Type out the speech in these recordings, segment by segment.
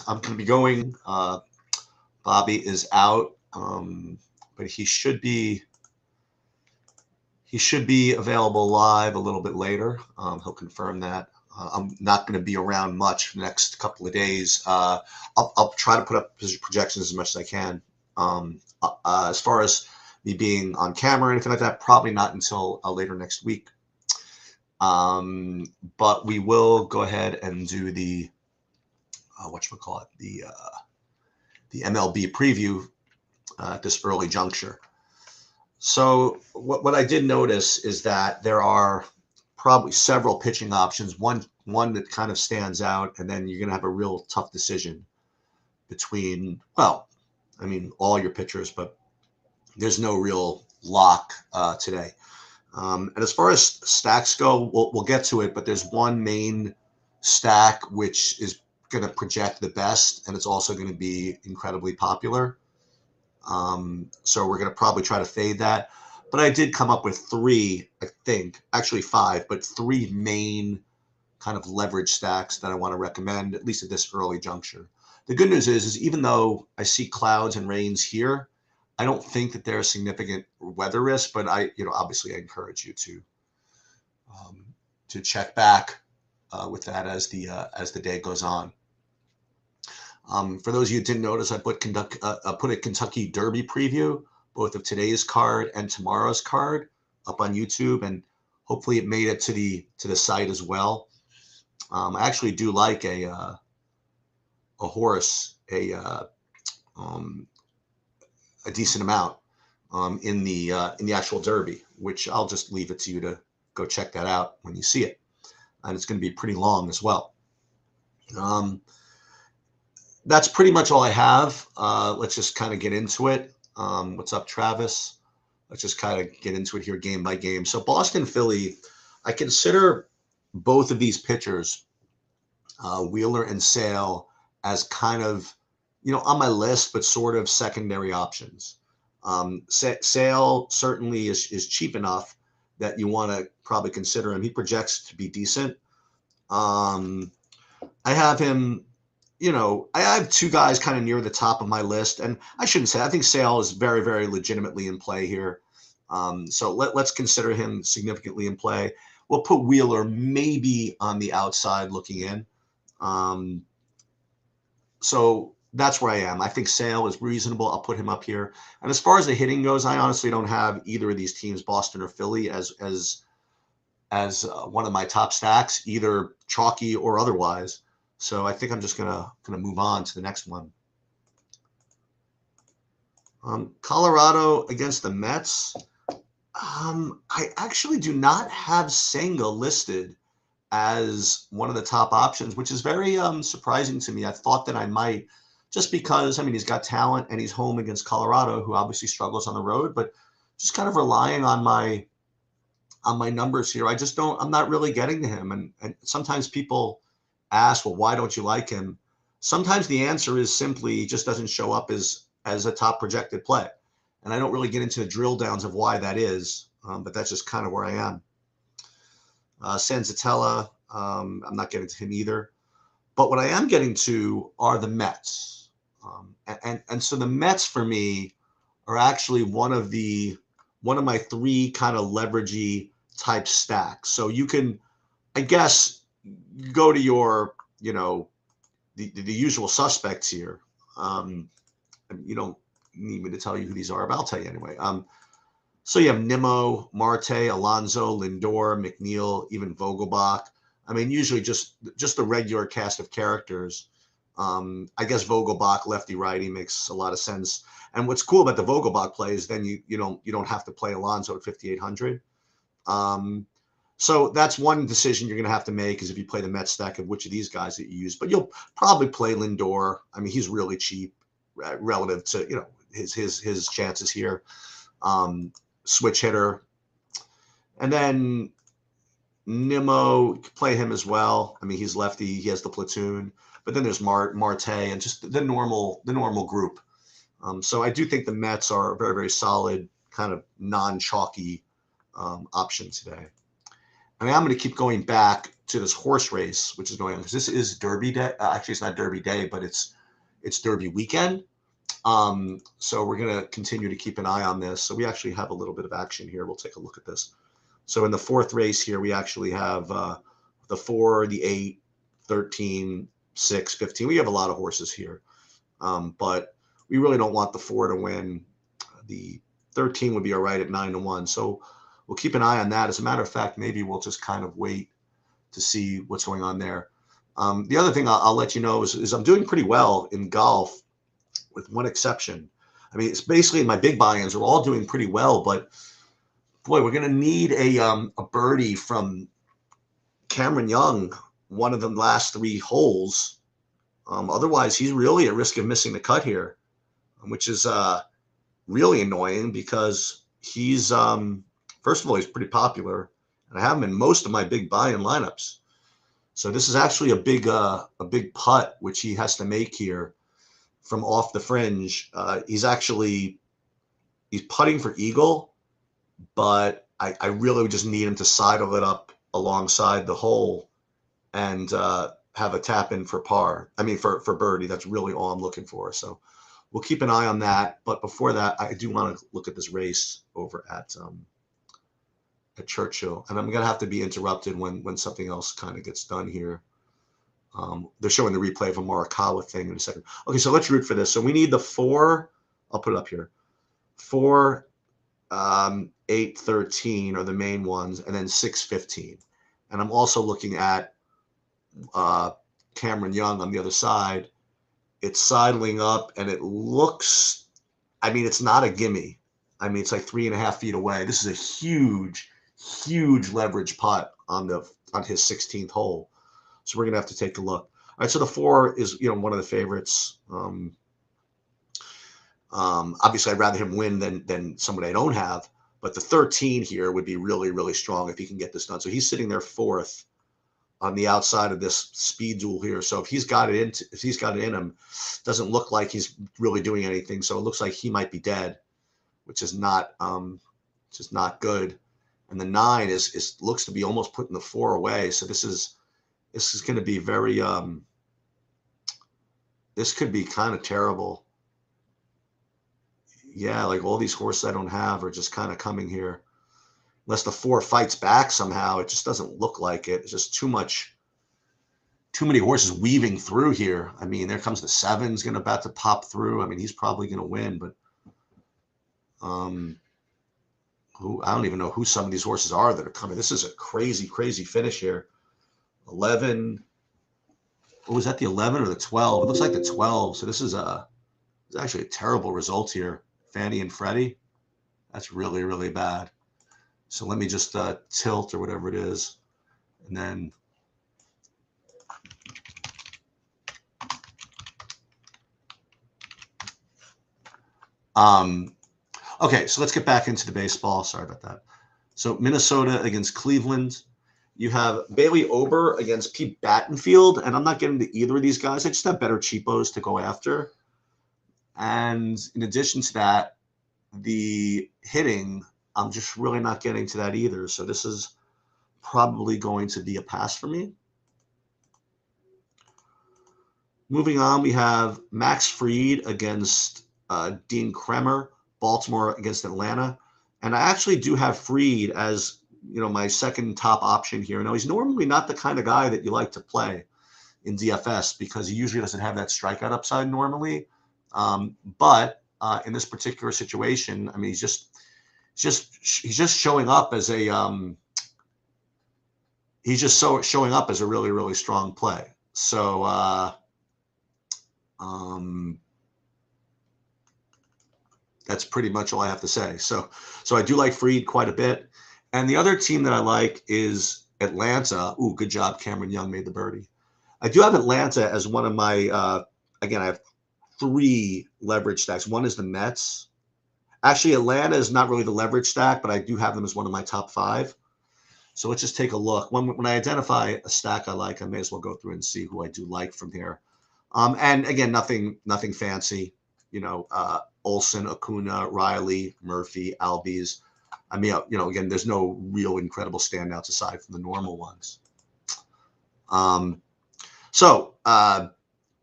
I'm going to be going. Bobby is out, but he should be available live a little bit later. He'll confirm that. I'm not going to be around much for the next couple of days. I'll try to put up projections as much as I can. As far as me being on camera or anything like that, probably not until later next week. But we will go ahead and do the whatchamacallit, the MLB preview at this early juncture. So what I did notice is that there are probably several pitching options. One that kind of stands out, and then you're going to have a real tough decision between, well, I mean, all your pitchers, but there's no real lock today. And as far as stacks go, we'll get to it, but there's one main stack which is going to project the best, and it's also going to be incredibly popular. So we're going to probably try to fade that. But I did come up with three, I think, actually five, but three main kind of leverage stacks that I want to recommend, at least at this early juncture. The good news is even though I see clouds and rains here, I don't think that there are significant weather risks, but obviously I encourage you to check back with that as the day goes on. For those of you who didn't notice, I put a Kentucky Derby preview, both of today's card and tomorrow's card, up on YouTube, and hopefully it made it to the site as well. I actually do like a horse a decent amount in the actual Derby, which I'll just leave it to you to go check that out when you see it, and it's going to be pretty long as well. That's pretty much all I have. Let's just kind of get into it. What's up, Travis? Let's just kind of get into it here game by game. So Boston, Philly, I consider both of these pitchers, Wheeler and Sale, as kind of, on my list, but sort of secondary options. Sale certainly is cheap enough that you want to probably consider him. He projects to be decent. I have him. I have two guys kind of near the top of my list, and I shouldn't say, I think Sale is very, very legitimately in play here. So let's consider him significantly in play. We'll put Wheeler maybe on the outside looking in. So that's where I am. I think Sale is reasonable. I'll put him up here. And as far as the hitting goes, I honestly don't have either of these teams, Boston or Philly, as one of my top stacks, either chalky or otherwise. So I think I'm just gonna move on to the next one. Colorado against the Mets. I actually do not have Senga listed as one of the top options, which is very surprising to me. I thought that I might, just because, he's got talent and he's home against Colorado, who obviously struggles on the road, but just kind of relying on my numbers here. I'm not really getting to him. And sometimes people ask, well, why don't you like him? Sometimes the answer is simply he just doesn't show up as a top projected play. And I don't really get into the drill downs of why that is, but that's just kind of where I am. Sanzatella, I'm not getting to him either. But what I am getting to are the Mets. And so the Mets for me are actually one of my three kind of leveragey type stacks. So you can, I guess, go to your, the usual suspects here. You don't need me to tell you who these are, but I'll tell you anyway. So you have Nimmo, Marte, Alonso, Lindor, McNeil, even Vogelbach. Usually just the regular cast of characters. I guess Vogelbach, lefty righty, makes a lot of sense. And what's cool about the Vogelbach play is then you don't have to play Alonso at 5,800. So that's one decision you're going to have to make, is if you play the Mets stack, of which of these guys that you use. But you'll probably play Lindor. He's really cheap relative to his chances here. Switch hitter, and then Nimmo, play him as well. He's lefty. He has the platoon. But then there's Marte and just the normal group. So I do think the Mets are a very, very solid kind of non-chalky option today. I'm going to keep going back to this horse race, which is going on, because this is Derby Day. Actually, it's not Derby Day, but it's Derby weekend. So we're going to continue to keep an eye on this. So we actually have a little bit of action here. We'll take a look at this. So in the fourth race here, we actually have the 4, the 8, 13, 6, 15. We have a lot of horses here, but we really don't want the 4 to win. The 13 would be all right at 9-1. So we'll keep an eye on that. As a matter of fact, maybe we'll just kind of wait to see what's going on there. The other thing I'll let you know is I'm doing pretty well in golf, with one exception. I mean, it's basically my big buy-ins are all doing pretty well, but boy, we're going to need a birdie from Cameron Young, one of the last 3 holes. Otherwise, he's really at risk of missing the cut here, which is really annoying because he's, first of all, he's pretty popular, and I have him in most of my big buy-in lineups. So this is actually a big putt, which he has to make here from off the fringe. He's putting for eagle, but I really just need him to sidle it up alongside the hole and have a tap in for par. I mean, for birdie. That's really all I'm looking for. So we'll keep an eye on that. But before that, I do want to look at this race over at Churchill, and I'm gonna have to be interrupted when something else kind of gets done here. They're showing the replay of a Morikawa thing in a second. Okay, so let's root for this. So we need the 4. I'll put it up here. 4, 8, 13 are the main ones, and then 6, 15. And I'm also looking at Cameron Young on the other side. It's sidling up, and it looks, I mean, it's not a gimme. I mean, it's like 3.5 feet away. This is a huge leverage putt on his 16th hole. So we're going to have to take a look. All right, so the 4 is, one of the favorites. Obviously, I'd rather him win than somebody I don't have. But the 13 here would be really, really strong if he can get this done. So he's sitting there 4th on the outside of this speed duel here. So if he's got it in him, doesn't look like he's really doing anything. So it looks like he might be dead, which is not good. And the 9 looks to be almost putting the 4 away. So this is going to be very, this could be kind of terrible. Yeah, like all these horses I don't have are just kind of coming here. Unless the 4 fights back somehow, it just doesn't look like it. It's just too many horses weaving through here. I mean, there comes the 7's about to pop through. I mean, he's probably going to win, but I don't even know who some of these horses are that are coming. This is a crazy finish here. 11. Oh, was that the 11 or the 12? It looks like the 12. So this is actually a terrible result here. Fannie and Freddie. That's really, really bad. So let me just tilt or whatever it is. And then okay, so let's get back into the baseball. Sorry about that. So Minnesota against Cleveland. You have Bailey Ober against Pete Battenfield, and I'm not getting to either of these guys. I just have better cheapos to go after. And in addition to that, the hitting, I'm just really not getting to that either. So this is probably going to be a pass for me. Moving on, we have Max Fried against Dean Kremer, Baltimore against Atlanta. And I actually do have Fried as, my second top option here. Now, he's normally not the kind of guy that you like to play in DFS because he usually doesn't have that strikeout upside normally. But in this particular situation, I mean, he's just showing up as a showing up as a really, really strong play. So that's pretty much all I have to say. So I do like Fried quite a bit. And the other team that I like is Atlanta. Ooh, good job. Cameron Young made the birdie. I do have Atlanta as one of my, again, I have 3 leverage stacks. One is the Mets. Actually, Atlanta is not really the leverage stack, but I do have them as one of my top 5. So let's just take a look. When I identify a stack I like, I may as well go through and see who I do like from here. And again, nothing fancy. Olsen, Acuna, Riley, Murphy, Albies. I mean, again, there's no real incredible standouts aside from the normal ones. So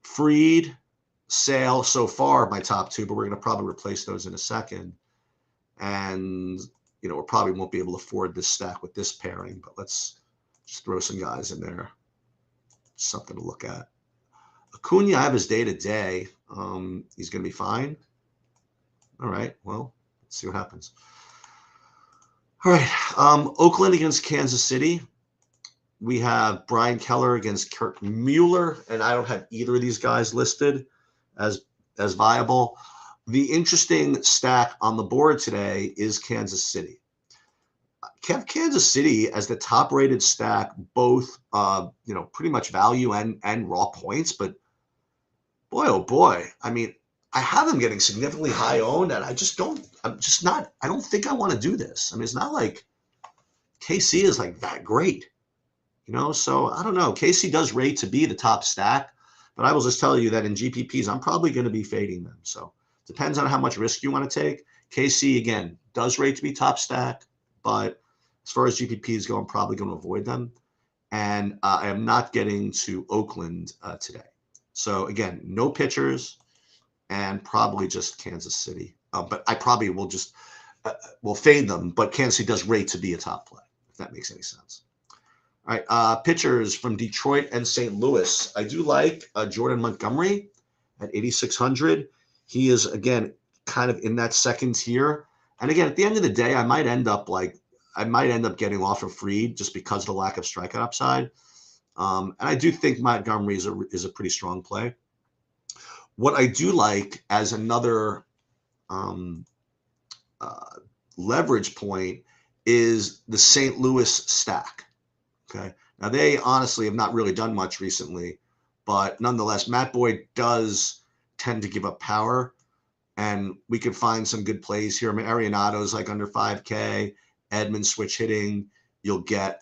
Fried, Sale so far my top two, but we're going to probably replace those in a second. And we probably won't be able to afford this stack with this pairing, but let's just throw some guys in there. Something to look at. Acuna, I have his day to day. He's going to be fine. All right. Well, let's see what happens. All right. Oakland against Kansas City. We have Brian Keller against Kurt Mueller, and I don't have either of these guys listed as viable. The interesting stack on the board today is Kansas City. Kept Kansas City as the top-rated stack, both pretty much value and raw points. But boy, oh boy, I mean, I have them getting significantly high owned, and I don't think I want to do this. I mean, it's not like KC is like that great, So I don't know. KC does rate to be the top stack, but I will just tell you that in GPPs, I'm probably going to be fading them. So depends on how much risk you want to take. KC again does rate to be top stack, but as far as GPPs go, I'm probably going to avoid them. And I am not getting to Oakland today. So again, no pitchers and probably just Kansas City. But I probably will just will fade them. But Kansas City does rate to be a top play, if that makes any sense. All right, pitchers from Detroit and St. Louis. I do like Jordan Montgomery at 8,600. He is, again, kind of in that second tier. And again, at the end of the day, I might end up getting off of Fried just because of the lack of strikeout upside. And I do think Montgomery is a pretty strong play. What I do like as another leverage point is the St. Louis stack. Okay. Now, they honestly have not really done much recently, but nonetheless, Matt Boyd does tend to give up power, and we could find some good plays here. I mean, Arenado's like under 5K, Edmund switch hitting. You'll get,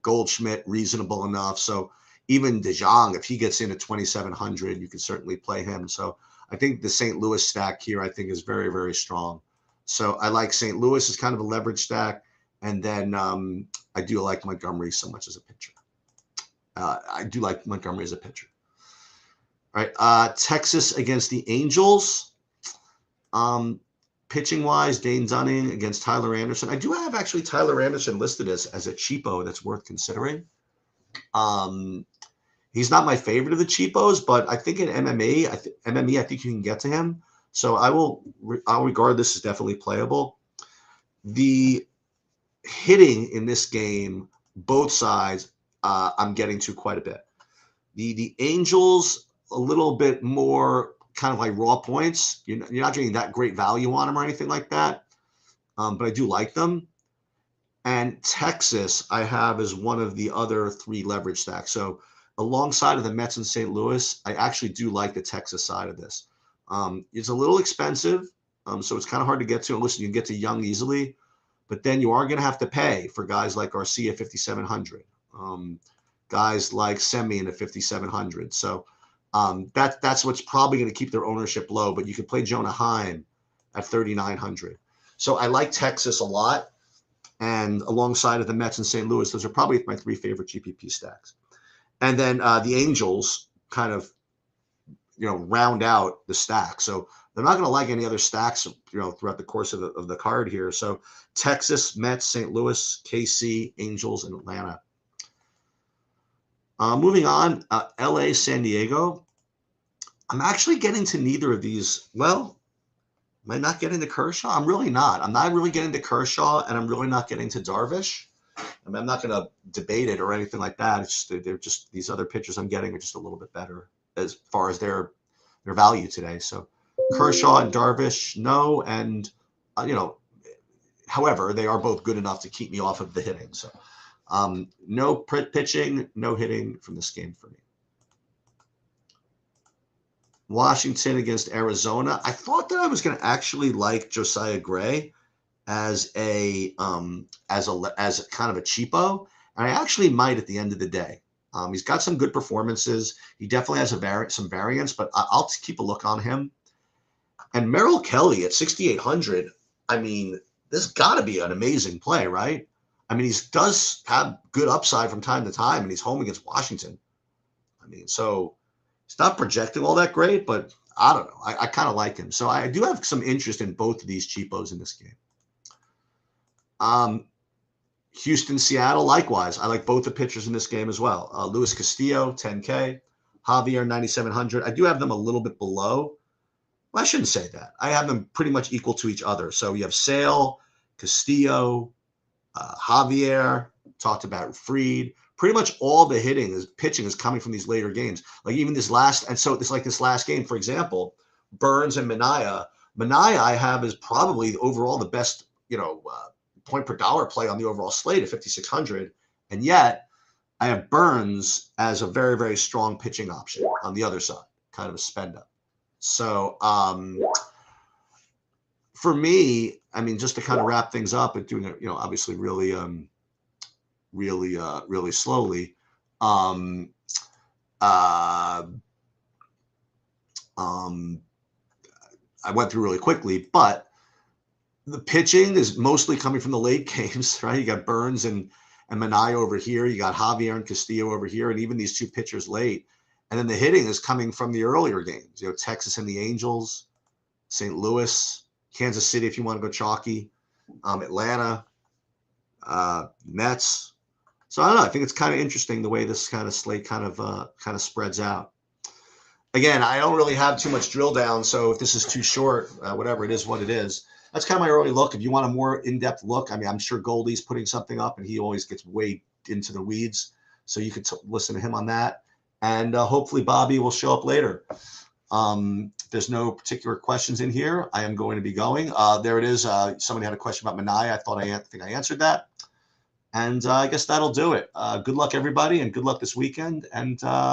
Goldschmidt reasonable enough. So even DeJong, if he gets in at 2,700, you can certainly play him. So I think the St. Louis stack here, I think, is very, very strong. So I like St. Louis as kind of a leverage stack. And then I do like Montgomery so much as a pitcher. All right. Texas against the Angels. Pitching wise, Dane Dunning against Tyler Anderson. I do have actually Tyler Anderson listed as a cheapo that's worth considering. He's not my favorite of the cheapos, but I think in MME, I think you can get to him. So I'll regard this as definitely playable. The hitting in this game, both sides, I'm getting to quite a bit. The Angels, a little bit more kind of like raw points. You're not getting that great value on them or anything like that, but I do like them. And Texas, I have as one of the other three leverage stacks. So alongside of the Mets and St. Louis, I actually do like the Texas side of this. It's a little expensive, so it's kind of hard to get to. Listen, you can get to Young easily, but then you are going to have to pay for guys like Garcia 5,700, guys like Semien at 5,700. So that's what's probably going to keep their ownership low. But you could play Jonah Heim at 3,900. So I like Texas a lot, and alongside of the Mets and St. Louis, those are probably my three favorite GPP stacks. And then the Angels kind of round out the stack. So they're not going to like any other stacks, throughout the course of the card here. So Texas, Mets, St. Louis, KC, Angels, and Atlanta. Moving on, LA, San Diego. I'm actually getting to neither of these. Well, am I not getting to Kershaw? I'm really not. I'm not really getting to Kershaw, and I'm really not getting to Darvish. I mean, I'm not going to debate it or anything like that. It's just they're just these other pitchers I'm getting are just a little bit better as far as their value today. So Kershaw and Darvish, no, and however, they are both good enough to keep me off of the hitting. So no pitching, no hitting from this game for me. Washington against Arizona. I thought that I was going to actually like Josiah Gray as a kind of a cheapo, and I actually might at the end of the day. He's got some good performances. He definitely has some variance, but I'll keep a look on him. And Merrill Kelly at 6,800. I mean, this got to be an amazing play, right? I mean, he does have good upside from time to time, and he's home against Washington. I mean, so he's not projecting all that great, but I don't know. I kind of like him. So I do have some interest in both of these cheapos in this game. Houston, Seattle, likewise. I like both the pitchers in this game as well. Luis Castillo, 10K. Javier, 9,700. I do have them a little bit below. Well, I shouldn't say that. I have them pretty much equal to each other. So you have Sale, Castillo, Javier, talked about Fried. Pretty much all the pitching is coming from these later games. Like even this last, and so it's like this last game, for example, Burns and Minaya. Minaya I have is probably overall the best, point per dollar play on the overall slate at 5,600. And yet I have Burns as a very, very strong pitching option on the other side, kind of a spend up. So for me, I mean, just to kind of wrap things up and doing it, obviously really, really slowly. I went through really quickly, but the pitching is mostly coming from the late games, right? You got Burns and Minaya over here. You got Javier and Castillo over here, and even these two pitchers late. And then the hitting is coming from the earlier games, Texas and the Angels, St. Louis, Kansas City, if you want to go chalky, Atlanta, Mets. So I don't know. I think it's kind of interesting the way this kind of slate kind of spreads out. Again, I don't really have too much drill down, so if this is too short, whatever it is, what it is. That's kind of my early look. If you want a more in-depth look, I mean, I'm sure Goldie's putting something up, and he always gets way into the weeds, so you could listen to him on that. And hopefully Bobby will show up later. There's no particular questions in here. I am going to be going. There it is. Somebody had a question about Minaya. I think I answered that. And I guess that'll do it. Good luck, everybody, and good luck this weekend. And